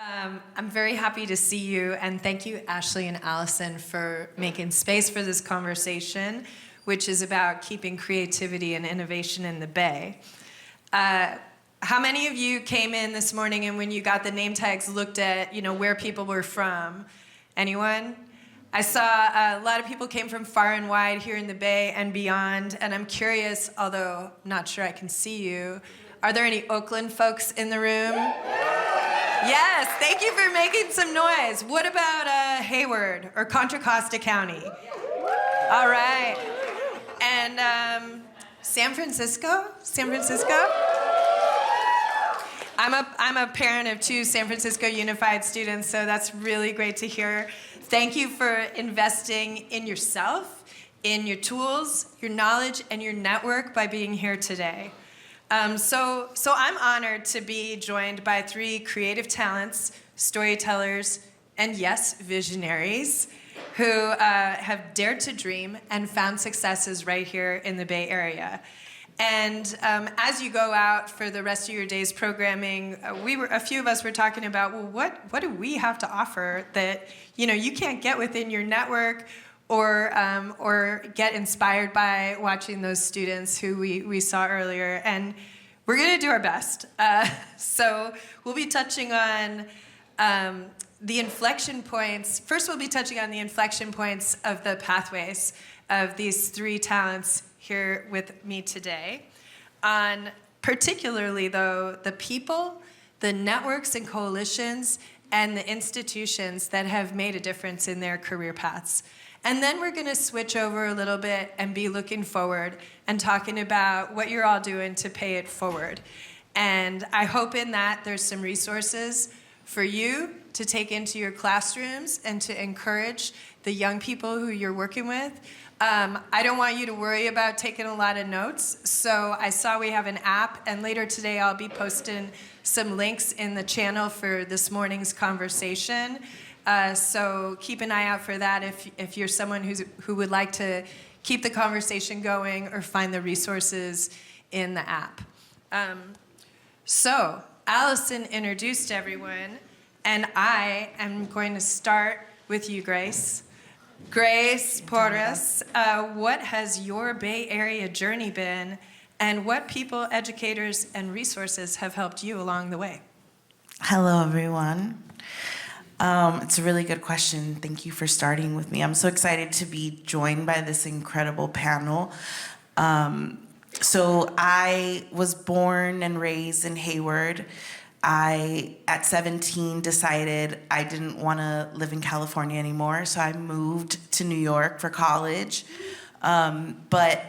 I'm very happy to see you, and thank you, Ashley and Allison, for making space for this conversation, which is about keeping creativity and innovation in the Bay. How many of you came in this morning and when you got the name tags looked at, where people were from? Anyone? I saw a lot of people came from far and wide here in the Bay and beyond, and I'm curious, although I'm not sure I can see you, are there any Oakland folks in the room? Yes, thank you for making some noise. What about Hayward or Contra Costa County? All right. And San Francisco? San Francisco? I'm a parent of 2 San Francisco Unified students, so that's really great to hear. Thank you for investing in yourself, in your tools, your knowledge, and your network by being here today. So I'm honored to be joined by 3 creative talents, storytellers, and yes, visionaries, who have dared to dream and found successes right here in the Bay Area. And as you go out for the rest of your day's programming, a few of us were talking about, well, what do we have to offer that you can't get within your network, or get inspired by watching those students who we saw earlier. And we're going to do our best. So we'll be touching on the inflection points. First, we'll be touching on the inflection points of the pathways of these 3 talents here with me today. On particularly, though, the people, the networks and coalitions, and the institutions that have made a difference in their career paths. And then we're going to switch over a little bit and be looking forward and talking about what you're all doing to pay it forward. And I hope in that there's some resources for you to take into your classrooms and to encourage the young people who you're working with. I don't want you to worry about taking a lot of notes. So I saw we have an app, and later today I'll be posting some links in the channel for this morning's conversation. So keep an eye out for that if you're someone who would like to keep the conversation going or find the resources in the app. So Allison introduced everyone, and I am going to start with you, Grace. Grace Porras, what has your Bay Area journey been, and what people, educators, and resources have helped you along the way? Hello, everyone. It's a really good question. Thank you for starting with me. I'm so excited to be joined by this incredible panel. So I was born and raised in Hayward. At 17, decided I didn't want to live in California anymore, so I moved to New York for college. But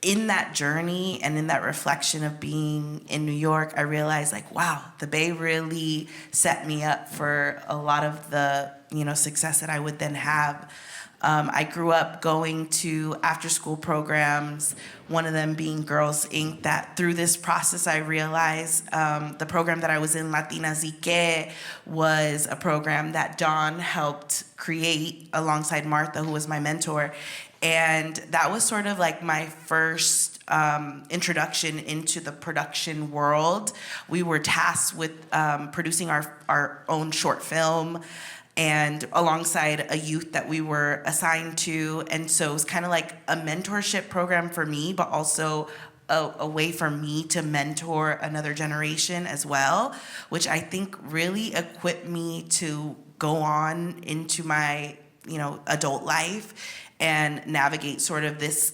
in that journey and in that reflection of being in New York, I realized, wow, the Bay really set me up for a lot of the, success that I would then have. I grew up going to after-school programs, one of them being Girls Inc., that through this process I realized the program that I was in, Latinas y Que, was a program that Dawn helped create alongside Martha, who was my mentor. And that was sort of like my first introduction into the production world. We were tasked with producing our own short film, and alongside a youth that we were assigned to. And so it was kind of like a mentorship program for me, but also a way for me to mentor another generation as well, which I think really equipped me to go on into my, adult life and navigate sort of this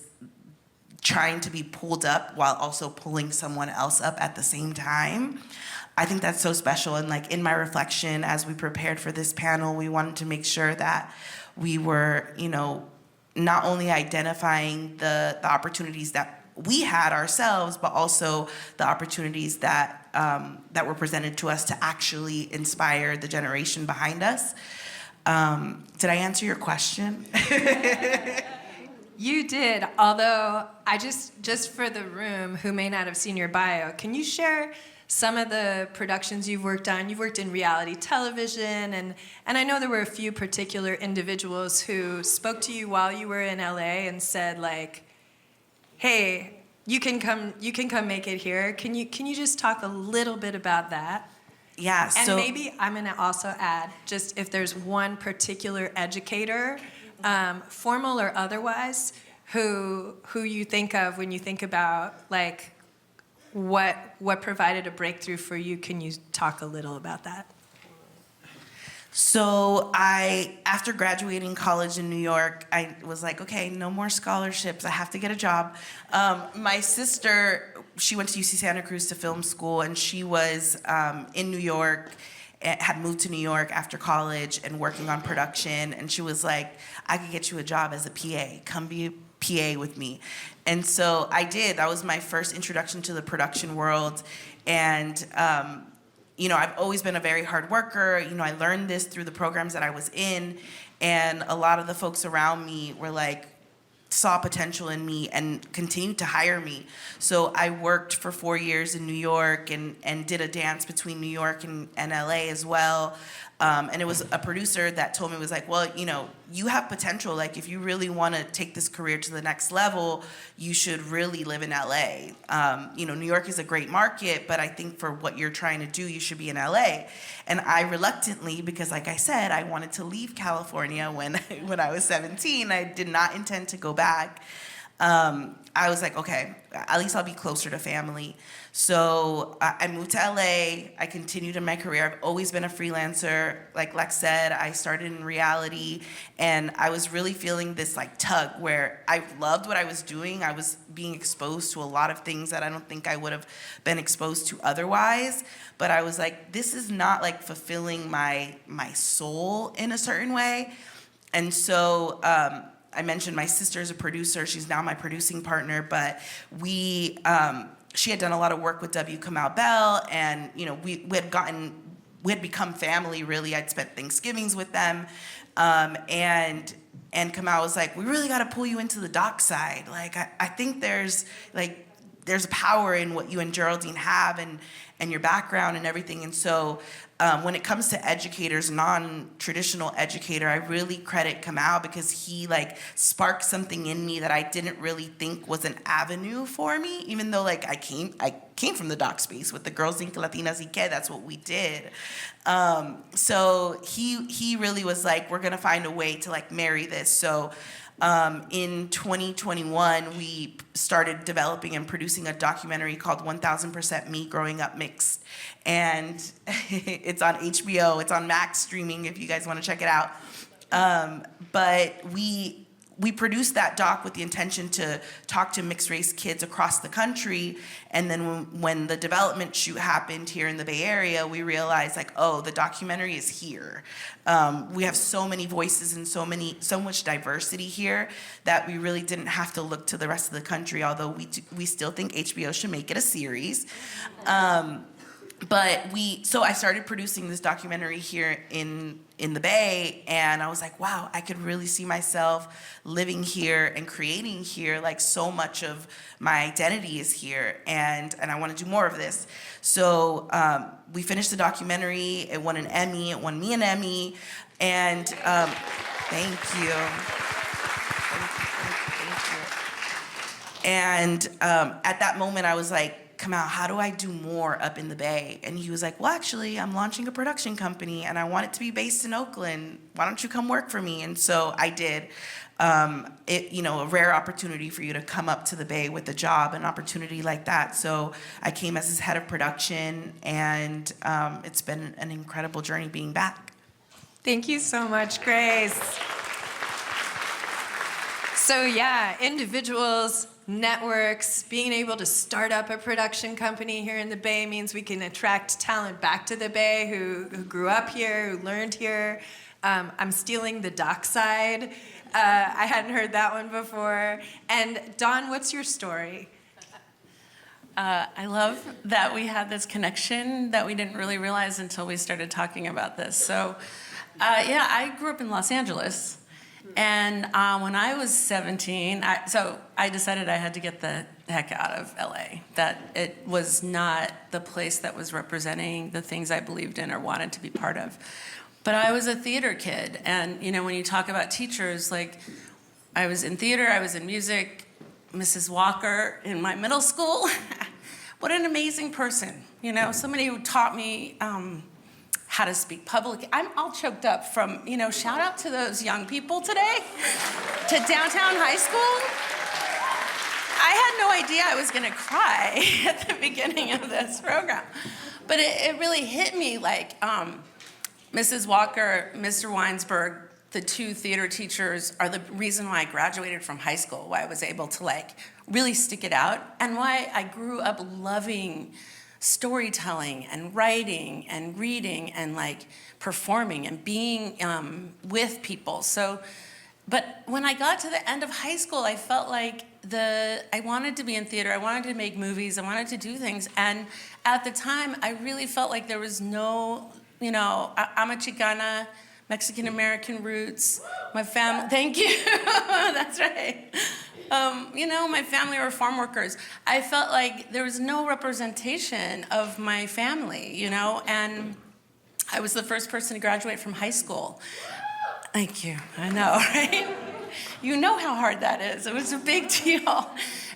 trying to be pulled up while also pulling someone else up at the same time. I think that's so special. And in my reflection, as we prepared for this panel, we wanted to make sure that we were, not only identifying the opportunities that we had ourselves, but also the opportunities that were presented to us to actually inspire the generation behind us. Did I answer your question? You did, although I just for the room who may not have seen your bio, can you share some of the productions you've worked on? You've worked in reality television, and I know there were a few particular individuals who spoke to you while you were in LA and said, hey, you can come make it here. Can you just talk a little bit about that? Yeah, And so maybe I'm going to also add, just if there's one particular educator, formal or otherwise, who you think of when you think about like what provided a breakthrough for you. Can you talk a little about that? So after graduating college in New York, I was like, okay, no more scholarships. I have to get a job. My sister, she went to UC Santa Cruz to film school, and she was in New York, had moved to New York after college and working on production. And she was like, I could get you a job as a PA. Come be a PA with me. And so I did. That was my first introduction to the production world. And I've always been a very hard worker. I learned this through the programs that I was in, and a lot of the folks around me were like, saw potential in me and continued to hire me. So I worked for 4 years in New York and did a dance between New York and LA as well. And it was a producer that told me, was like, well, you have potential. Like, if you really want to take this career to the next level, you should really live in LA. New York is a great market, but I think for what you're trying to do, you should be in LA. And I reluctantly, because like I said, I wanted to leave California when I was 17. I did not intend to go back. I was like, okay, at least I'll be closer to family. So I moved to LA. I continued in my career. I've always been a freelancer. Like Lex said, I started in reality, and I was really feeling this like tug where I loved what I was doing. I was being exposed to a lot of things that I don't think I would have been exposed to otherwise. But I was like, this is not like fulfilling my soul in a certain way. And so I mentioned my sister is a producer. She's now my producing partner, but she had done a lot of work with W. Kamau Bell, and we had become family, really. I'd spent Thanksgivings with them, and Kamau was like, we really got to pull you into the doc side. Like, I think there's a power in what you and Geraldine have, and your background and everything. And so when it comes to educators, non-traditional educator, I really credit Kamau, because he like sparked something in me that I didn't really think was an avenue for me, even though like I came from the doc space with the Girls Inc. Latinas y Que. That's what we did. So he really was like, we're gonna find a way to like marry this. So in 2021, we started developing and producing a documentary called 1000% Me Growing Up Mixed. And it's on HBO, it's on Max streaming if you guys want to check it out. But we produced that doc with the intention to talk to mixed race kids across the country. And then when the development shoot happened here in the Bay Area, we realized like, oh, the documentary is here. We have so many voices and so much diversity here that we really didn't have to look to the rest of the country, although we still think HBO should make it a series. So I started producing this documentary here in the Bay, and I was like, wow, I could really see myself living here and creating here. Like, so much of my identity is here, and I want to do more of this. So we finished the documentary. It won an Emmy. It won me an Emmy, and thank you. And at that moment, I was like, Kamau, how do I do more up in the Bay? And he was like, well, actually, I'm launching a production company, and I want it to be based in Oakland. Why don't you come work for me? And so I did. A rare opportunity for you to come up to the Bay with a job, an opportunity like that. So I came as his head of production, and it's been an incredible journey being back. Thank you so much, Grace. So yeah, individuals, networks, being able to start up a production company here in the Bay means we can attract talent back to the Bay who grew up here, who learned here. I'm stealing the doc side. I hadn't heard that one before. And Dawn, what's your story? I love that we had this connection that we didn't really realize until we started talking about this. So, I grew up in Los Angeles. And when I was 17, I decided I had to get the heck out of LA, that it was not the place that was representing the things I believed in or wanted to be part of. But I was a theater kid, and when you talk about teachers, like, I was in theater, I was in music. Mrs. Walker in my middle school what an amazing person, you know, somebody who taught me how to speak publicly. I'm all choked up from, you know, shout out to those young people today, to Downtown High School. I had no idea I was gonna cry at the beginning of this program, but it really hit me like Mrs. Walker, Mr. Weinsberg, the two theater teachers are the reason why I graduated from high school, why I was able to like really stick it out, and why I grew up loving storytelling and writing and reading and like performing and being with people. So, but when I got to the end of high school, I felt like I wanted to be in theater, I wanted to make movies, I wanted to do things, and at the time, I really felt like there was no, you know, I'm a Chicana, Mexican-American roots, my family, thank you, that's right. You know, my family were farm workers. I felt like there was no representation of my family, you know, and I was the first person to graduate from high school. Thank you, I know, right? You know how hard that is. It was a big deal.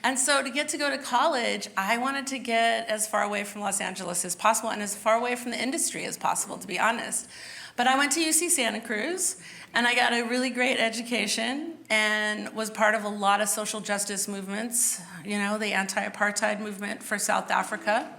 And so to get to go to college, I wanted to get as far away from Los Angeles as possible and as far away from the industry as possible, to be honest. But I went to UC Santa Cruz, and I got a really great education and was part of a lot of social justice movements, you know, the anti-apartheid movement for South Africa.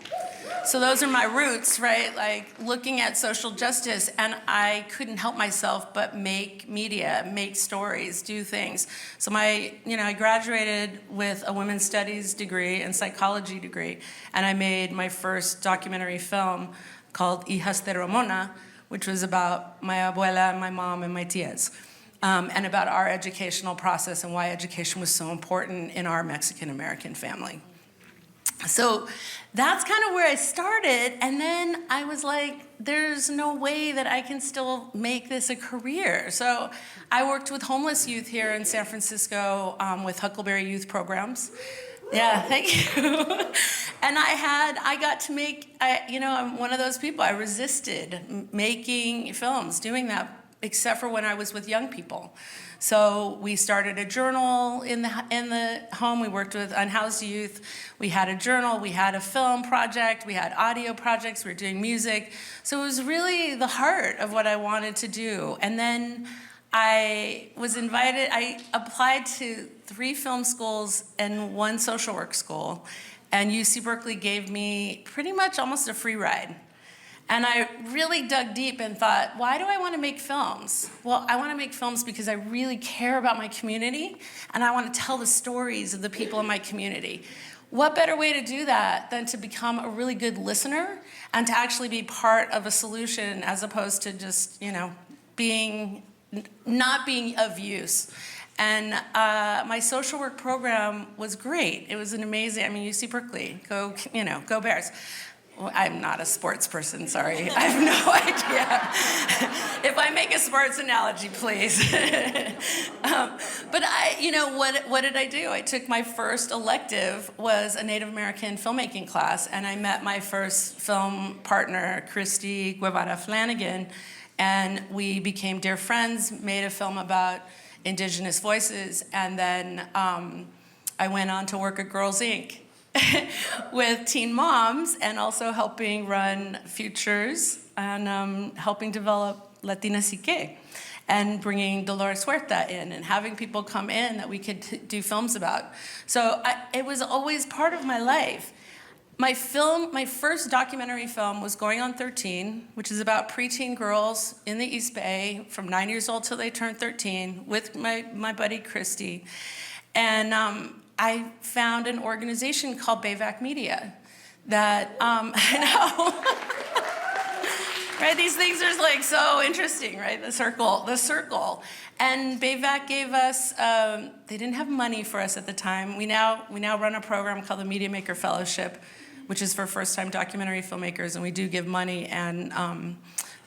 So those are my roots, right? Like looking at social justice, and I couldn't help myself but make media, make stories, do things. So I graduated with a women's studies degree and psychology degree, and I made my first documentary film called Hijas de Ramona, which was about my abuela and my mom and my tias, and about our educational process and why education was so important in our Mexican-American family. So that's kind of where I started, and then I was like, there's no way that I can still make this a career. So I worked with homeless youth here in San Francisco with Huckleberry Youth Programs. Yeah, thank you. And I got to make, I'm one of those people, I resisted making films, doing that, except for when I was with young people. So we started a journal in the home. We worked with unhoused youth. We had a journal, we had a film project, we had audio projects, we were doing music. So it was really the heart of what I wanted to do. And then I was invited, I applied to 3 film schools and 1 social work school. And UC Berkeley gave me pretty much almost a free ride. And I really dug deep and thought, why do I want to make films? Well, I want to make films because I really care about my community, and I want to tell the stories of the people in my community. What better way to do that than to become a really good listener and to actually be part of a solution as opposed to just, not being of use. And my social work program was great. It was an amazing, UC Berkeley, go Bears. Well, I'm not a sports person, sorry. I have no idea. If I make a sports analogy, please. But what did I do? I took my first elective was a Native American filmmaking class, and I met my first film partner, Christy Guevara Flanagan, and we became dear friends, made a film about Indigenous voices, and then I went on to work at Girls Inc. with teen moms, and also helping run Futures and helping develop Latina Psique and bringing Dolores Huerta in and having people come in that we could do films about. So it was always part of my life. My first documentary film was Going on 13, which is about preteen girls in the East Bay from 9 years old till they turned 13 with my buddy Christy. And I found an organization called Bayvac Media that, right? These things are like so interesting, right? The circle. And Bayvac gave us, they didn't have money for us at the time. We now run a program called the Media Maker Fellowship, which is for first-time documentary filmmakers, and we do give money and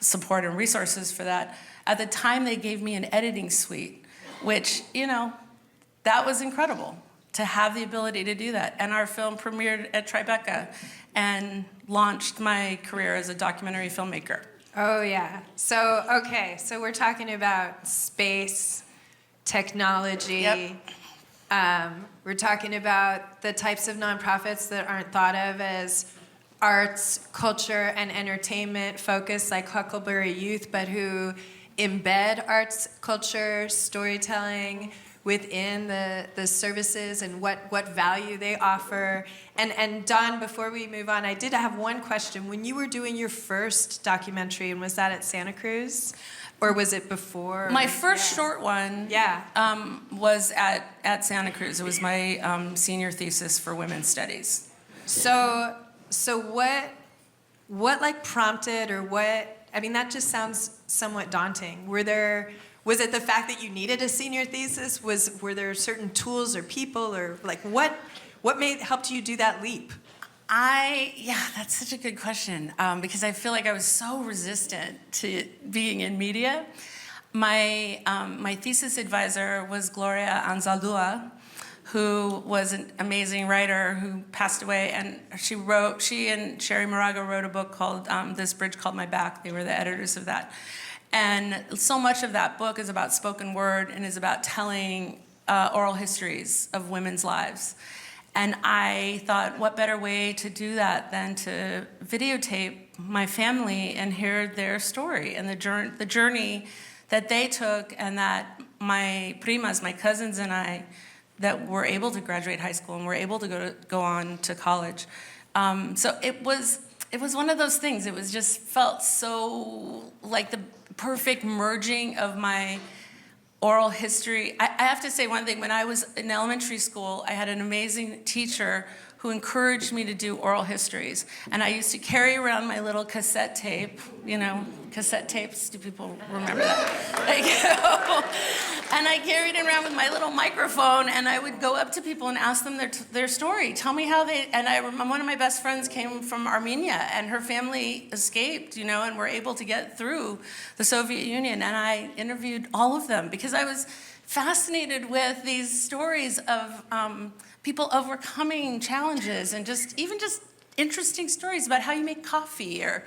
support and resources for that. At the time, they gave me an editing suite, which, that was incredible to have the ability to do that. And our film premiered at Tribeca and launched my career as a documentary filmmaker. Oh, yeah. So we're talking about space, technology, Yep. We're talking about the types of nonprofits that aren't thought of as arts, culture, and entertainment focused like Huckleberry Youth, but who embed arts, culture, storytelling within the services and what value they offer. And Dawn, before we move on, I did have one question. When you were doing your first documentary, and was that at Santa Cruz? Or was it before? My first short one was at Santa Cruz. It was my senior thesis for women's studies. So what like prompted or what, I mean, that just sounds somewhat daunting. Was it the fact that you needed a senior thesis? Were there certain tools or people or like what helped you do that leap? That's such a good question because I feel like I was so resistant to being in media. My thesis advisor was Gloria Anzaldúa, who was an amazing writer who passed away, and she and Sherry Moraga wrote a book called This Bridge Called My Back. They were the editors of that. And so much of that book is about spoken word and is about telling oral histories of women's lives. And I thought, what better way to do that than to videotape my family and hear their story and the journey that they took, and that my primas, my cousins, and I, that were able to graduate high school and were able to go on to college. So it was one of those things. It was just felt so like the perfect merging of my oral history. I have to say one thing. When I was in elementary school, I had an amazing teacher who encouraged me to do oral histories. And I used to carry around my little cassette tape, cassette tapes. Do people remember that? And I carried it around with my little microphone, and I would go up to people and ask them their story. Tell me how they, and one of my best friends came from Armenia, and her family escaped, and were able to get through the Soviet Union. And I interviewed all of them because I was fascinated with these stories of people overcoming challenges and just interesting stories about how you make coffee or,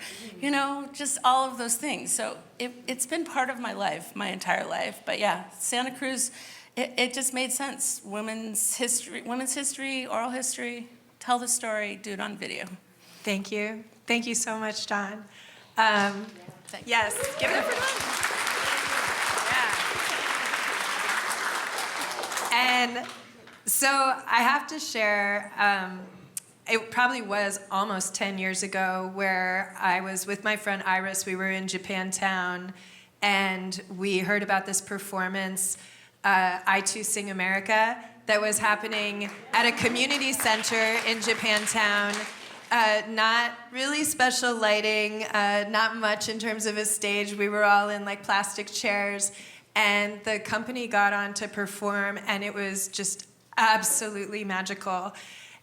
just all of those things. So it's been part of my life, my entire life. But yeah, Santa Cruz, it just made sense. Women's history, oral history, tell the story, do it on video. Thank you. Thank you so much, Dawn. Yes, give it up for Dawn. And so I have to share, it probably was almost 10 years ago where I was with my friend Iris. We were in Japantown, and we heard about this performance, I Too Sing America, that was happening at a community center in Japantown. Not really special lighting, not much in terms of a stage. We were all in like plastic chairs. And the company got on to perform, and it was just absolutely magical.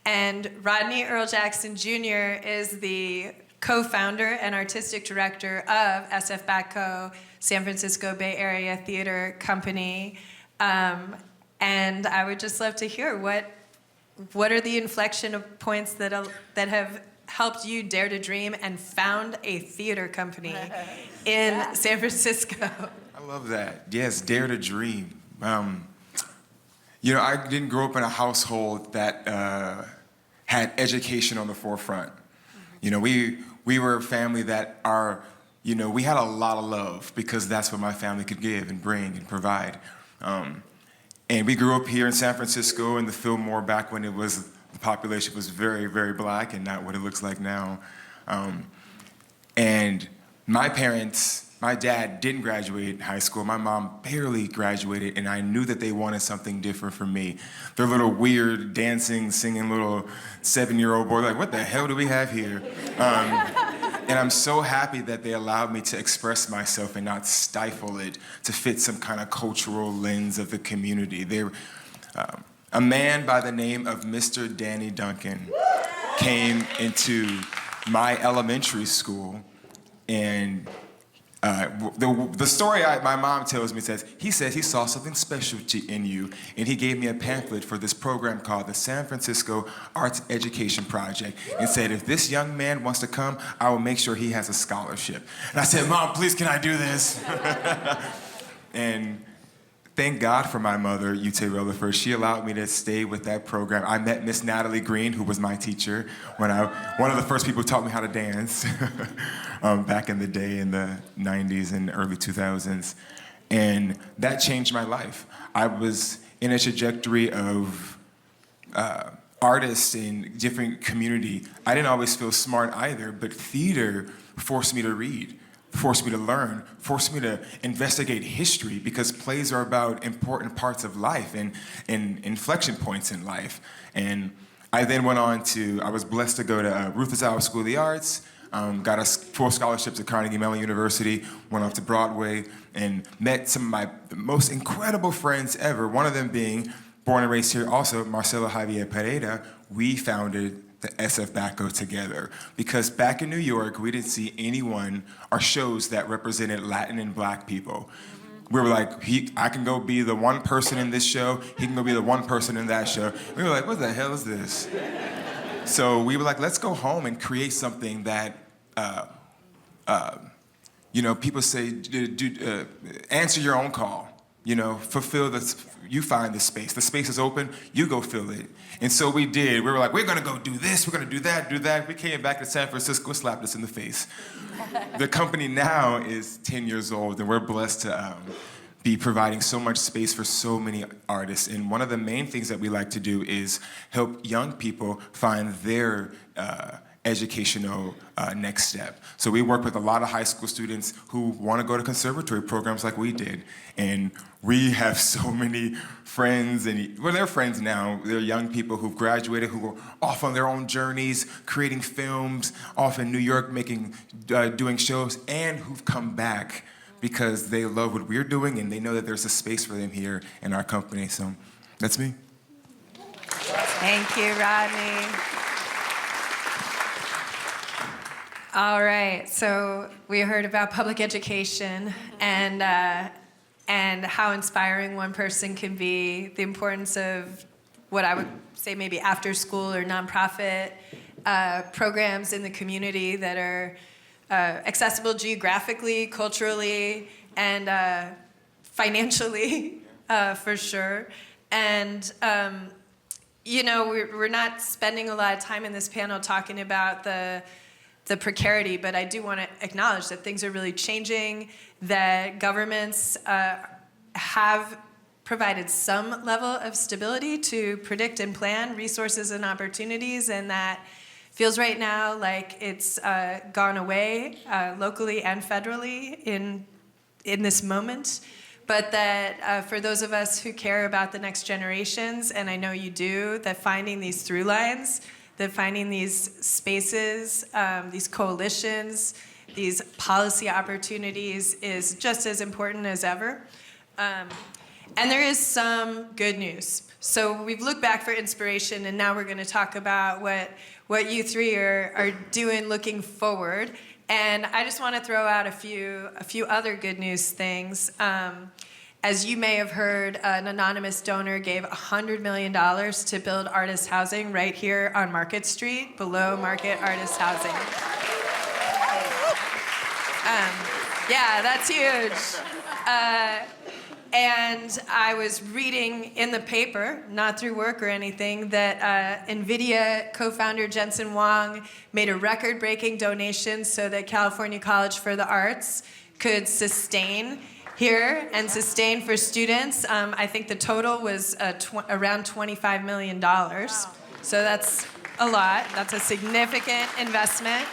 And Rodney Earl Jackson Jr. is the co-founder and artistic director of SF Batco, San Francisco Bay Area Theater Company. And I would just love to hear what are the inflection points that have helped you dare to dream and found a theater company in San Francisco. I love that. Yes, dare to dream. I didn't grow up in a household that had education on the forefront. We were a family that we had a lot of love because that's what my family could give and bring and provide. And we grew up here in San Francisco in the Fillmore back when the population was very, very black and not what it looks like now. And my dad didn't graduate high school. My mom barely graduated, and I knew that they wanted something different from me. They're little weird, dancing, singing little 7-year-old boy, like, what the hell do we have here? And I'm so happy that they allowed me to express myself and not stifle it to fit some kind of cultural lens of the community. A man by the name of Mr. Danny Duncan came into my elementary school, and the story my mom tells me he says he saw something special in you, and he gave me a pamphlet for this program called the San Francisco Arts Education Project, and said, if this young man wants to come, I will make sure he has a scholarship. And I said, Mom, please, can I do this? And thank God for my mother, UT Rutherford. She allowed me to stay with that program. I met Miss Natalie Green, who was my teacher, one of the first people who taught me how to dance back in the day in the 90s and early 2000s. And that changed my life. I was in a trajectory of artists in different community. I didn't always feel smart either, but theater forced me to read, forced me to learn, forced me to investigate history, because plays are about important parts of life and inflection points in life. And I then went on I was blessed to go to Rufus Alves School of the Arts, got a full scholarship to Carnegie Mellon University, went off to Broadway, and met some of my most incredible friends ever, one of them being born and raised here also, Marcelo Javier Pereira. We founded the SF Baco together because back in New York, we didn't see anyone or shows that represented Latin and Black people. We were like, I can go be the one person in this show, he can go be the one person in that show. We were like, what the hell is this? So we were like, let's go home and create something that, people say, answer your own call. You find the space. The space is open, you go fill it. And so we did. We were like, we're gonna go do this, we're gonna do that. We came back to San Francisco, slapped us in the face. The company now is 10 years old, and we're blessed to be providing so much space for so many artists. And one of the main things that we like to do is help young people find their educational next step. So we work with a lot of high school students who want to go to conservatory programs like we did. And we have so many friends, and they're friends now. They're young people who've graduated, who are off on their own journeys, creating films, off in New York, doing shows, and who've come back because they love what we're doing and they know that there's a space for them here in our company. So that's me. Thank you, Rodney. All right, so we heard about public education and how inspiring one person can be, the importance of what I would say maybe after school or nonprofit programs in the community that are accessible geographically, culturally, and financially, for sure. And we're not spending a lot of time in this panel talking about the precarity, but I do want to acknowledge that things are really changing, that governments have provided some level of stability to predict and plan resources and opportunities, and that feels right now like it's gone away locally and federally in this moment. But that for those of us who care about the next generations, and I know you do, that finding these through lines, that finding these spaces, these coalitions, these policy opportunities is just as important as ever. And there is some good news. So we've looked back for inspiration, and now we're going to talk about what you three are doing looking forward. And I just want to throw out a few other good news things. As you may have heard, an anonymous donor gave $100 million to build artist housing right here on Market Street, below Market Artist Housing. Yeah, that's huge. And I was reading in the paper, not through work or anything, that NVIDIA co-founder Jensen Huang made a record-breaking donation so that California College for the Arts could sustain here and sustain for students. I think the total was around $25 million. Wow. So that's a lot. That's a significant investment.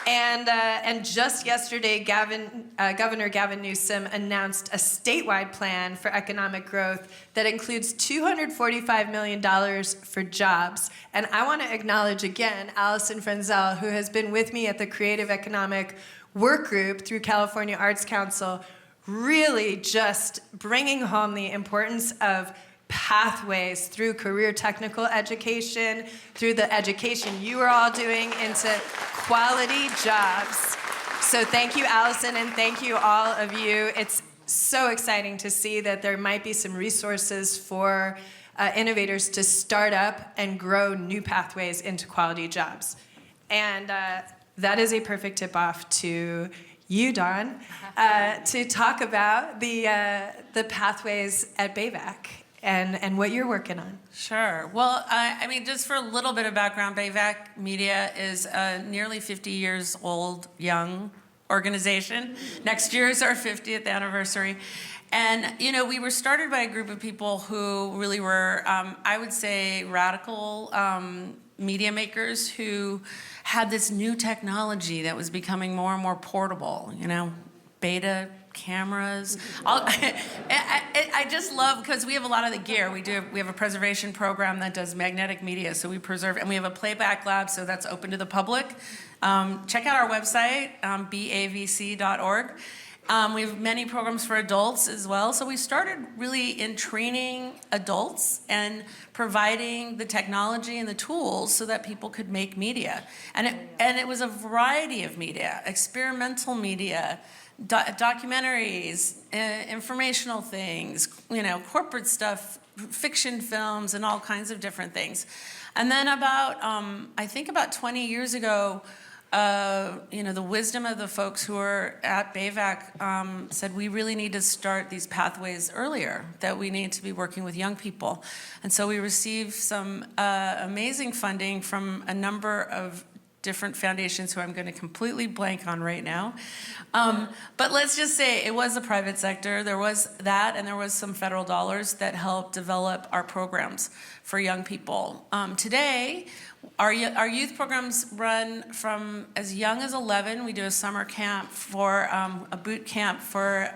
And just yesterday, Governor Gavin Newsom announced a statewide plan for economic growth that includes $245 million for jobs. And I want to acknowledge again Allison Frenzel, who has been with me at the Creative Economic Work Group through California Arts Council, really just bringing home the importance of pathways through career technical education, through the education you are all doing into quality jobs. So thank you, Allison, and thank you, all of you. It's so exciting to see that there might be some resources for innovators to start up and grow new pathways into quality jobs. And that is a perfect tip-off to you, Dawn, to talk about the pathways at BAVAC and what you're working on. Sure. Well, I mean, just for a little bit of background, BAVAC Media is a nearly 50 years old young organization. Next year is our 50th anniversary. And, you know, we were started by a group of people who really were, I would say, radical media makers who had this new technology that was becoming more and more portable, you know, beta cameras. I just love, because we have a lot of the gear. We have a preservation program that does magnetic media, so we preserve, and we have a playback lab, so that's open to the public. Check out our website, bavc.org. We have many programs for adults as well. So we started really in training adults and providing the technology and the tools so that people could make media. And it was a variety of media, experimental media, documentaries, informational things, you know, corporate stuff, fiction films, and all kinds of different things. And then about, I think about 20 years ago, you know, the wisdom of the folks who are at BAVAC said we really need to start these pathways earlier, that we need to be working with young people. And so we received some amazing funding from a number of different foundations who I'm going to completely blank on right now. But let's just say it was the private sector. There was that, and there was some federal dollars that helped develop our programs for young people. Today, our youth programs run from as young as 11. We do a summer camp for a boot camp for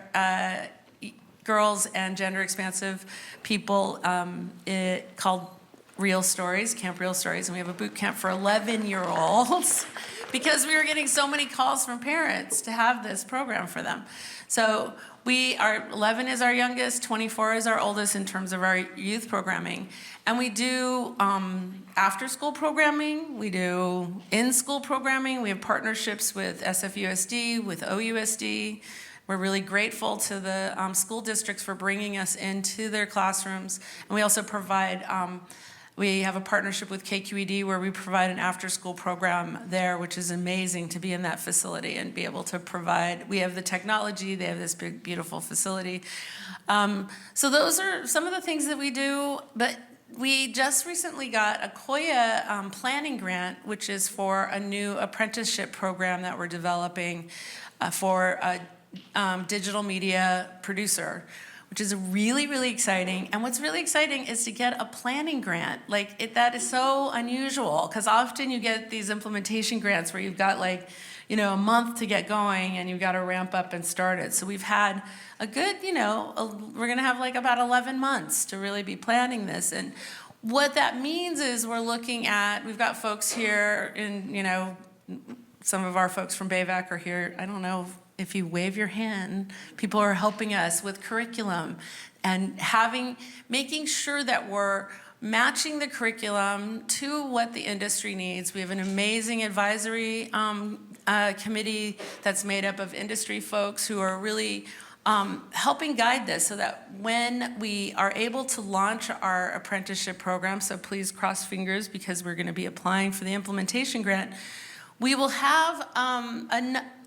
girls and gender expansive people called Real Stories, Camp Real Stories, and we have a boot camp for 11-year-olds because we were getting so many calls from parents to have this program for them. So 11 is our youngest, 24 is our oldest in terms of our youth programming. And we do after-school programming, we do in-school programming, we have partnerships with SFUSD, with OUSD. We're really grateful to the school districts for bringing us into their classrooms. And we also provide, we have a partnership with KQED where we provide an after-school program there, which is amazing to be in that facility and be able to provide. We have the technology, they have this big, beautiful facility. So those are some of the things that we do, but we just recently got a COYA planning grant, which is for a new apprenticeship program that we're developing for a digital media producer, which is really, really exciting. And what's really exciting is to get a planning grant. That is so unusual, because often you get these implementation grants where you've got a month to get going and you've got to ramp up and start it. So we've had a good, we're gonna have about 11 months to really be planning this. And what that means is we've got folks here some of our folks from BAVAC are here. I don't know if you wave your hand, people are helping us with curriculum and making sure that we're matching the curriculum to what the industry needs. We have an amazing advisory committee that's made up of industry folks who are really helping guide this so that when we are able to launch our apprenticeship program, so please cross fingers because we're going to be applying for the implementation grant, we will have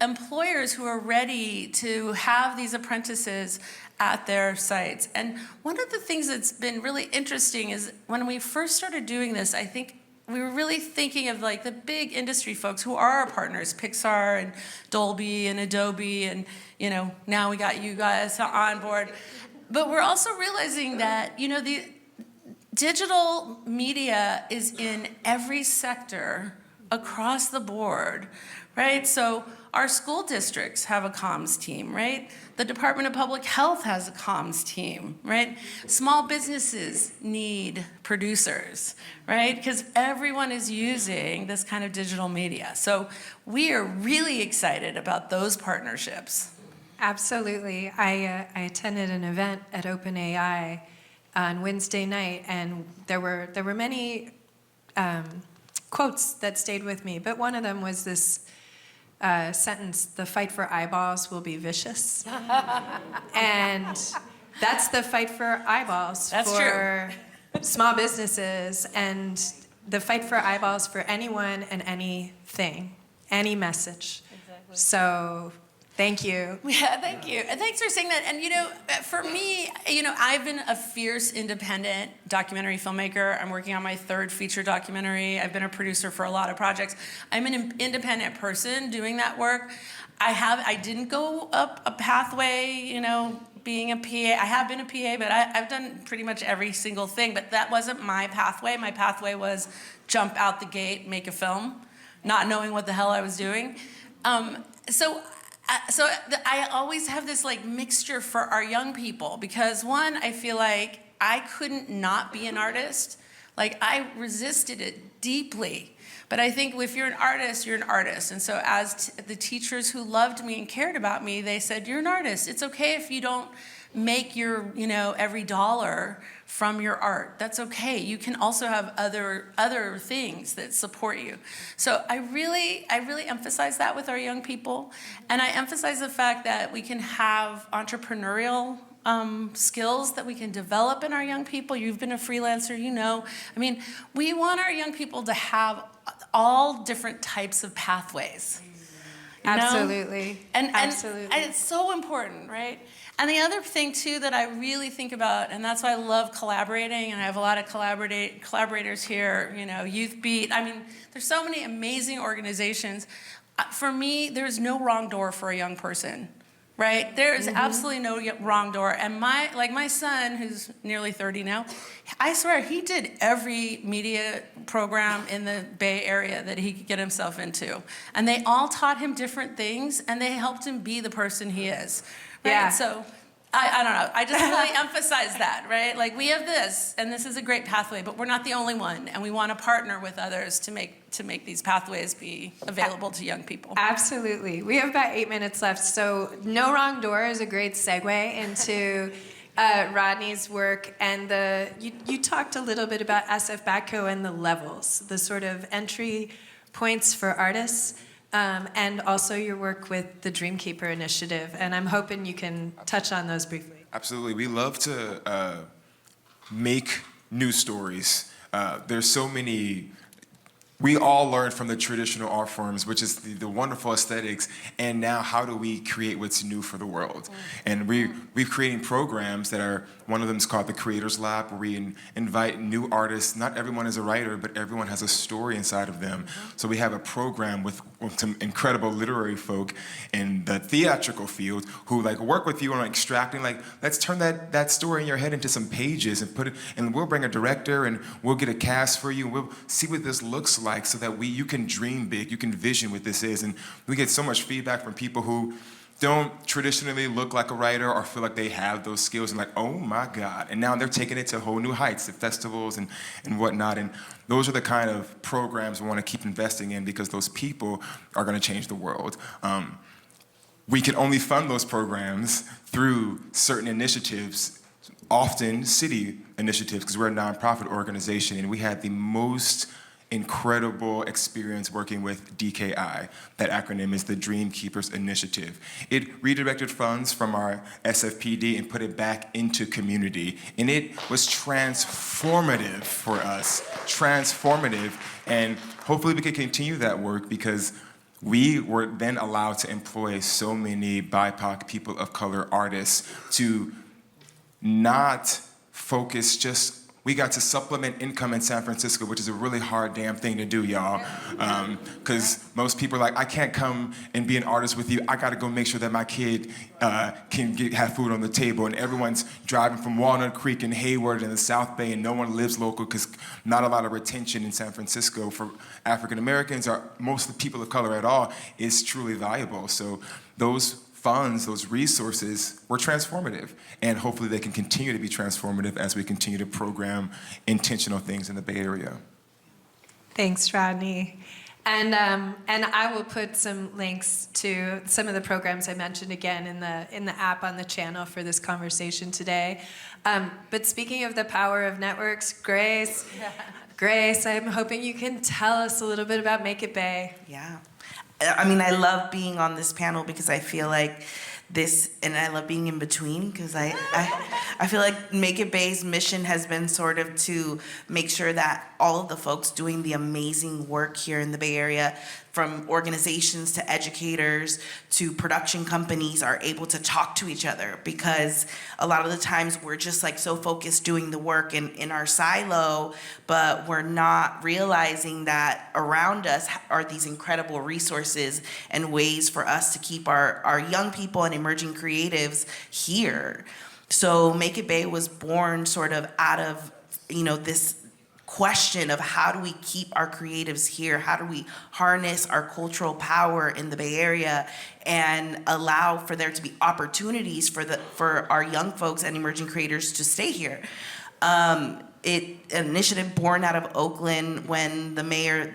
employers who are ready to have these apprentices at their sites. And one of the things that's been really interesting is when we first started doing this, I think we were really thinking of the big industry folks who are our partners, Pixar and Dolby and Adobe, and now we got you guys on board. But we're also realizing that the digital media is in every sector across the board, right? So our school districts have a comms team, right? The Department of Public Health has a comms team, right? Small businesses need producers, right? Because everyone is using this kind of digital media. So we are really excited about those partnerships. Absolutely. I attended an event at OpenAI on Wednesday night, and there were many quotes that stayed with me, but one of them was this sentence: "The fight for eyeballs will be vicious." And that's the fight for eyeballs for small businesses, and the fight for eyeballs for anyone and anything, any message. Exactly. So Thank you. Yeah, thank you. And thanks for saying that. And, for me, I've been a fierce independent documentary filmmaker. I'm working on my 3rd feature documentary. I've been a producer for a lot of projects. I'm an independent person doing that work. I didn't go up a pathway, being a PA. I have been a PA, but I've done pretty much every single thing. But that wasn't my pathway. My pathway was jump out the gate, make a film, not knowing what the hell I was doing. So I always have this mixture for our young people because one, I feel like I couldn't not be an artist. I resisted it deeply. But I think if you're an artist, you're an artist. And so as the teachers who loved me and cared about me, they said, you're an artist. It's okay if you don't make your, every dollar from your art. That's okay. You can also have other things that support you. So I really emphasize that with our young people. And I emphasize the fact that we can have entrepreneurial skills that we can develop in our young people. You've been a freelancer, we want our young people to have all different types of pathways. Absolutely. Absolutely. And it's so important, right? And the other thing, too, that I really think about, and that's why I love collaborating, and I have a lot of collaborators here, Youth Beat. There's so many amazing organizations. For me, there's no wrong door for a young person, right? There is absolutely no wrong door. And my son, who's nearly 30 now, I swear he did every media program in the Bay Area that he could get himself into. And they all taught him different things, and they helped him be the person he is. Right? Yeah. So I don't know. I just really emphasize that, right? We have this, and this is a great pathway, but we're not the only one, and we want to partner with others to make these pathways be available to young people. Absolutely. We have about 8 minutes left, so No Wrong Door is a great segue into Rodney's work. And you talked a little bit about SF Batco and the levels, the sort of entry points for artists. And also your work with the Dreamkeeper Initiative. And I'm hoping you can touch on those briefly. Absolutely. We love to make new stories. There's so many. We all learn from the traditional art forms, which is the wonderful aesthetics, and now how do we create what's new for the world? And we're creating programs that are, one of them is called the Creators Lab, where we invite new artists. Not everyone is a writer, but everyone has a story inside of them. So we have a program with some incredible literary folk in the theatrical field who work with you on extracting, let's turn that story in your head into some pages and put it, and we'll bring a director and we'll get a cast for you and we'll see what this looks like so that you can dream big, you can vision what this is. And we get so much feedback from people who don't traditionally look like a writer or feel like they have those skills and oh my God. And now they're taking it to whole new heights at festivals and whatnot. And those are the kind of programs we want to keep investing in because those people are going to change the world. We can only fund those programs through certain initiatives, often city initiatives, because we're a nonprofit organization and we had the most incredible experience working with DKI. That acronym is the Dream Keepers Initiative. It redirected funds from our SFPD and put it back into community. And it was transformative for us, transformative. And hopefully we can continue that work because we were then allowed to employ so many BIPOC, people of color artists to not focus just. We got to supplement income in San Francisco, which is a really hard damn thing to do, y'all. Because most people are like, I can't come and be an artist with you. I got to go make sure that my kid can have food on the table. And everyone's driving from Walnut Creek and Hayward and the South Bay, and no one lives local because not a lot of retention in San Francisco for African Americans or most of the people of color at all is truly valuable. So those funds, those resources were transformative. And hopefully they can continue to be transformative as we continue to program intentional things in the Bay Area. Thanks, Rodney. And I will put some links to some of the programs I mentioned again in the app on the channel for this conversation today. But speaking of the power of networks, Grace, I'm hoping you can tell us a little bit about Make It Bay. Yeah. I love being on this panel because I feel like and I love being in between because I feel like Make It Bay's mission has been sort of to make sure that all of the folks doing the amazing work here in the Bay Area, from organizations to educators to production companies are able to talk to each other, because a lot of the times we're just like so focused doing the work in our silo, but we're not realizing that around us are these incredible resources and ways for us to keep our young people and emerging creatives here. So Make It Bay was born sort of out of, this question of how do we keep our creatives here? How do we harness our cultural power in the Bay Area and allow for there to be opportunities for our young folks and emerging creators to stay here? An initiative born out of Oakland when the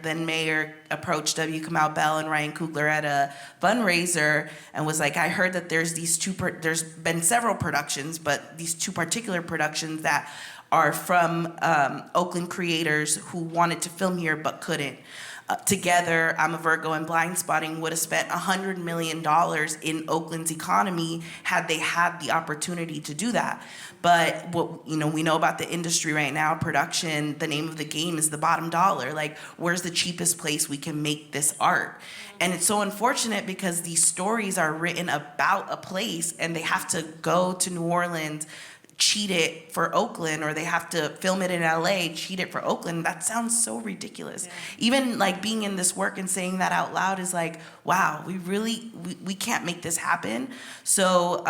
then mayor approached W. Kamau Bell and Ryan Coogler at a fundraiser and was like, I heard that there's there's been several productions, but these two particular productions that are from Oakland creators who wanted to film here but couldn't. Together, I'm a Virgo and Blind Spotting would have spent $100 million in Oakland's economy had they had the opportunity to do that. But what we know about the industry right now, production, the name of the game is the bottom dollar. Like, where's the cheapest place we can make this art? And it's so unfortunate because these stories are written about a place and they have to go to New Orleans, cheat it for Oakland, or they have to film it in LA, cheat it for Oakland. That sounds so ridiculous. Yeah. Even like being in this work and saying that out loud is like, wow, we can't make this happen. So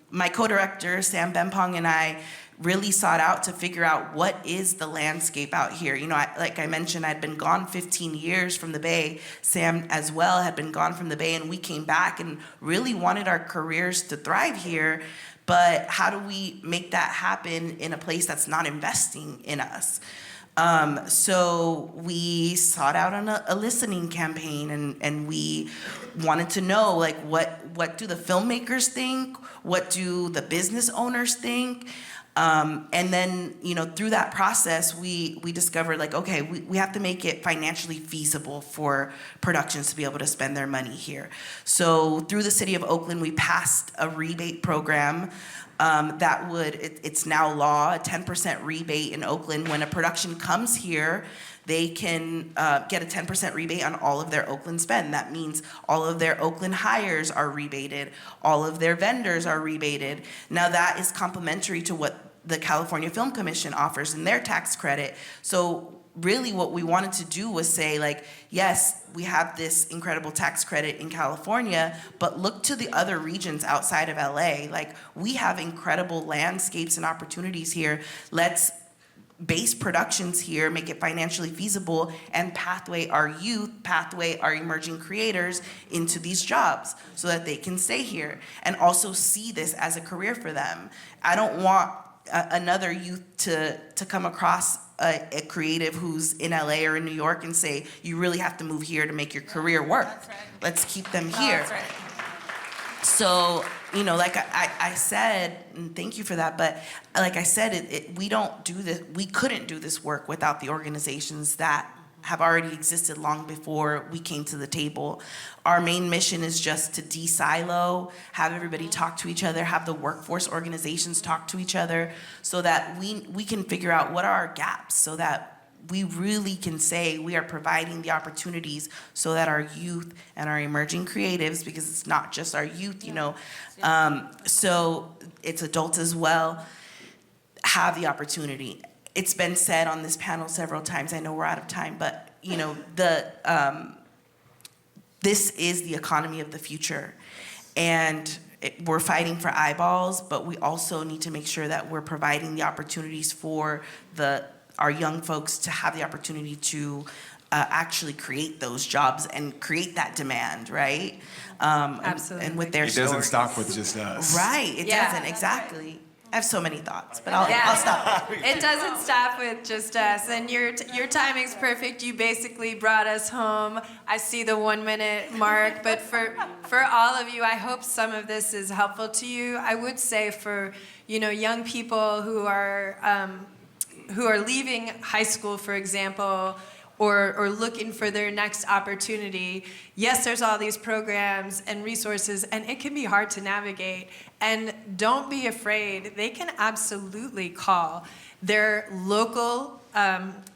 my co-director, Sam Bempong, and I really sought out to figure out what is the landscape out here. Like I mentioned, I'd been gone 15 years from the Bay. Sam as well had been gone from the Bay, and we came back and really wanted our careers to thrive here. But how do we make that happen in a place that's not investing in us? So we sought out on a listening campaign, and we wanted to know, like, what do the filmmakers think? What do the business owners think? And then, through that process, we discovered, like, okay, we have to make it financially feasible for productions to be able to spend their money here. So through the city of Oakland, we passed a rebate program that it's now law, a 10% rebate in Oakland. When a production comes here, they can get a 10% rebate on all of their Oakland spend. That means all of their Oakland hires are rebated, all of their vendors are rebated. Now that is complementary to what the California Film Commission offers in their tax credit. So really what we wanted to do was say, like, yes, we have this incredible tax credit in California, but look to the other regions outside of LA. Like, we have incredible landscapes and opportunities here. Let's base productions here, make it financially feasible, and pathway our youth, pathway our emerging creators into these jobs so that they can stay here and also see this as a career for them. I don't want another youth to come across a creative who's in LA or in New York and say, you really have to move here to make your career work. That's right. Let's keep them here. That's right. So, like I said, and thank you for that, but like I said, we couldn't do this work without the organizations that have already existed long before we came to the table. Our main mission is just to de-silo, have everybody talk to each other, have the workforce organizations talk to each other so that we can figure out what are our gaps so that we really can say we are providing the opportunities so that our youth and our emerging creatives, because it's not just our youth, so it's adults as well, have the opportunity. It's been said on this panel several times, I know we're out of time, but this is the economy of the future. And we're fighting for eyeballs, but we also need to make sure that we're providing the opportunities for our young folks to have the opportunity to actually create those jobs and create that demand, right? Absolutely. And with their It doesn't stories. stop with just us. Right, it doesn't, exactly. I have so many thoughts, but I'll stop. It doesn't stop with just us, and your timing's perfect. You basically brought us home. I see the 1 minute mark, but for all of you, I hope some of this is helpful to you. I would say for young people who are leaving high school, for example, or looking for their next opportunity, yes, there's all these programs and resources, and it can be hard to navigate. And don't be afraid. They can absolutely call their local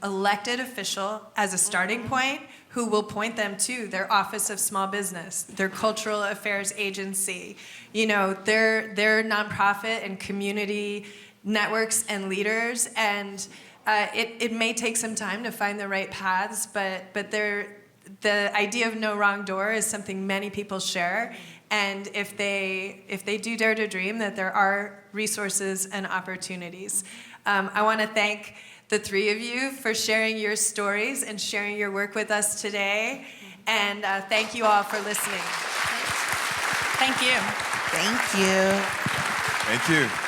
elected official as a starting point who will point them to their Office of Small Business, their Cultural Affairs Agency, their nonprofit and community networks and leaders. And it may take some time to find the right paths, but the idea of no wrong door is something many people share. And if they do dare to dream, that there are resources and opportunities. I want to thank the three of you for sharing your stories and sharing your work with us today. And thank you all for listening. Thank you. Thank you. Thank you.